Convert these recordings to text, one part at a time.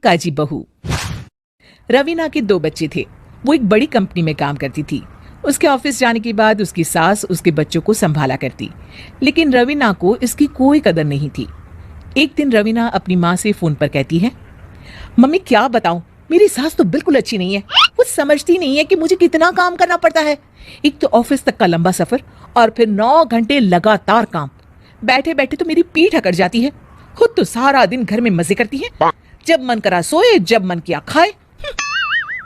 काजी बहू। रवीना के 2 बच्चे थे। वो एक बड़ी कंपनी में काम करती थी। उसके ऑफिस जाने के बाद उसकी सास उसके बच्चों को संभाला करती, लेकिन रवीना को इसकी कोई कदर नहीं थी। एक दिन रवीना अपनी माँ से फोन पर कहती है, मम्मी क्या बताऊं, मेरी सास तो बिल्कुल अच्छी नहीं है। वो समझती नहीं है कि मुझे कितना काम करना पड़ता है। एक तो ऑफिस तक का लंबा सफर और फिर 9 घंटे लगातार काम। बैठे बैठे तो मेरी पीठ अकड़ जाती है। खुद तो सारा दिन घर में मजे करती है, जब मन करा सोए, जब मन किया खाए।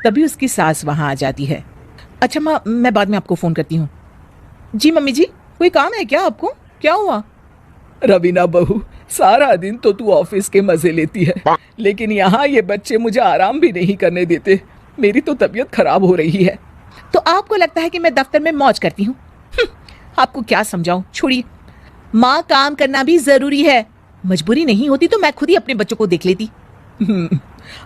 तभी उसकी सास वहां आ जाती है। अच्छा माँ, मैं बाद में आपको फोन करती हूँ। जी मम्मी जी, कोई काम है क्या आपको? क्या हुआ? रवीना बहू, सारा दिन तो तू ऑफिस के मजे लेती है, लेकिन यहाँ ये बच्चे मुझे आराम भी नहीं करने देते। मेरी तो तबीयत खराब हो रही है। तो आपको लगता है कि मैं दफ्तर में मौज करती हूँ? आपको क्या समझाऊं, छोड़िए। माँ, काम करना भी जरूरी है। मजबूरी नहीं होती तो मैं खुद ही अपने बच्चों को देख लेती।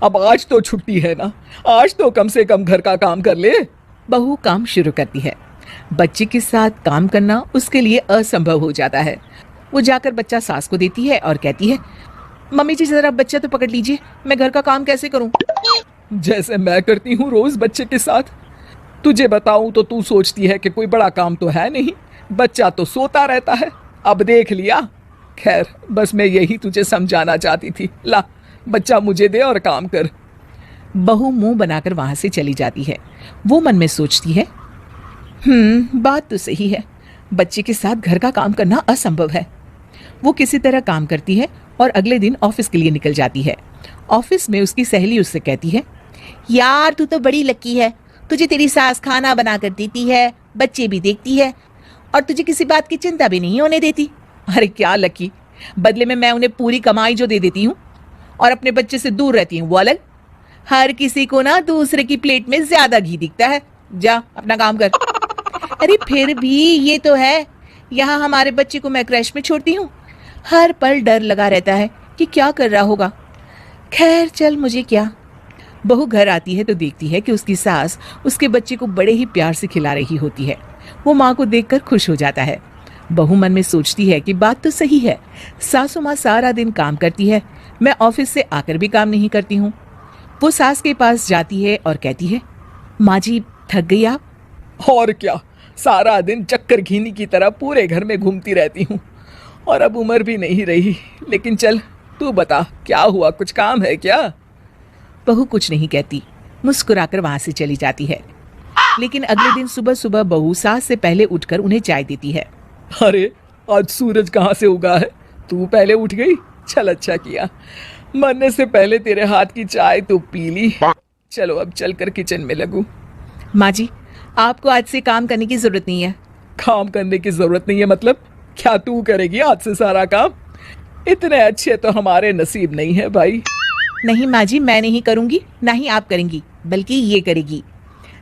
अब आज तो छुट्टी है ना, आज तो कम से कम घर का काम कर ले। बहू काम शुरू करती है। बच्चे के साथ काम करना उसके लिए असंभव हो जाता है। वो जाकर बच्चा सास को देती है और कहती है, मम्मी जी जरा बच्चा तो पकड़ लीजिए, मैं घर का काम कैसे करूं? जैसे मैं करती हूँ रोज बच्चे के साथ। तुझे बताऊं तो तू सोचती है कि कोई बड़ा काम तो है नहीं, बच्चा तो सोता रहता है। अब देख लिया। खैर, बस मैं यही तुझे समझाना चाहती थी। ला, बच्चा मुझे दे और काम कर। बहू मुंह बनाकर वहां से चली जाती है। वो मन में सोचती है, बात तो सही है, बच्चे के साथ घर का काम करना असंभव है। वो किसी तरह काम करती है और अगले दिन ऑफिस के लिए निकल जाती है। ऑफिस में उसकी सहेली उससे कहती है, यार तू तो बड़ी लकी है, तुझे तेरी सास खाना बना कर देती है, बच्चे भी देखती है और तुझे किसी बात की चिंता भी नहीं होने देती। अरे क्या लकी, बदले में मैं उन्हें पूरी कमाई जो दे देती हूँ और अपने बच्चे से दूर रहती हूँ, वो अलग। हर किसी को ना दूसरे की प्लेट में ज्यादा घी दिखता है। जा अपना काम कर। अरे फिर भी ये तो है, यहाँ हमारे बच्चे को मैं क्रैश में छोड़ती हूँ, हर पल डर लगा रहता है कि क्या कर रहा होगा। खैर चल, मुझे क्या। बहू घर आती है तो देखती है कि उसकी सास उसके बच्चे को बड़े ही प्यार से खिला रही होती है। वो माँ को देखकर खुश हो जाता है। बहू मन में सोचती है कि बात तो सही है, सासू माँ सारा दिन काम करती है, मैं ऑफिस से आकर भी काम नहीं करती हूँ। वो सास के पास जाती है और कहती है, माँ जी थक गई आप? और क्या, सारा दिन चक्कर घीनी की तरह पूरे घर में घूमती रहती हूँ और अब उम्र भी नहीं रही। लेकिन चल तू बता, क्या हुआ, कुछ काम है क्या? बहू कुछ नहीं कहती, मुस्कुराकर वहां से चली जाती है। लेकिन अगले दिन सुबह सुबह बहू सास से पहले उठकर उन्हें चाय देती है। अरे आज सूरज कहाँ से उगा है, तू पहले उठ गई। चल अच्छा किया, मरने से पहले तेरे हाथ की चाय तो पी ली। चलो अब चलकर किचन में लगूं। माँ जी, आपको आज से काम करने की जरूरत नहीं है। काम करने की जरूरत नहीं है मतलब? क्या तू करेगी आज से सारा काम? इतने अच्छे तो हमारे नसीब नहीं है भाई। नहीं माँ जी, मैं नहीं करूंगी, ना ही आप करेंगी, बल्कि ये करेगी।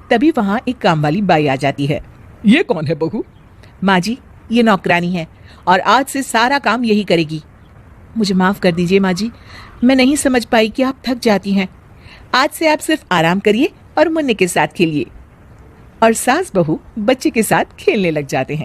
तभी वहां एक काम वाली बाई आ जाती है। ये कौन है बहू? माँ जी, ये नौकरानी है और आज से सारा काम यही करेगी। मुझे माफ कर दीजिए माँ जी, मैं नहीं समझ पाई कि आप थक जाती हैं। आज से आप सिर्फ आराम करिए और मुन्ने के साथ खेलिए। और सास बहू बच्चे के साथ खेलने लग जाते हैं।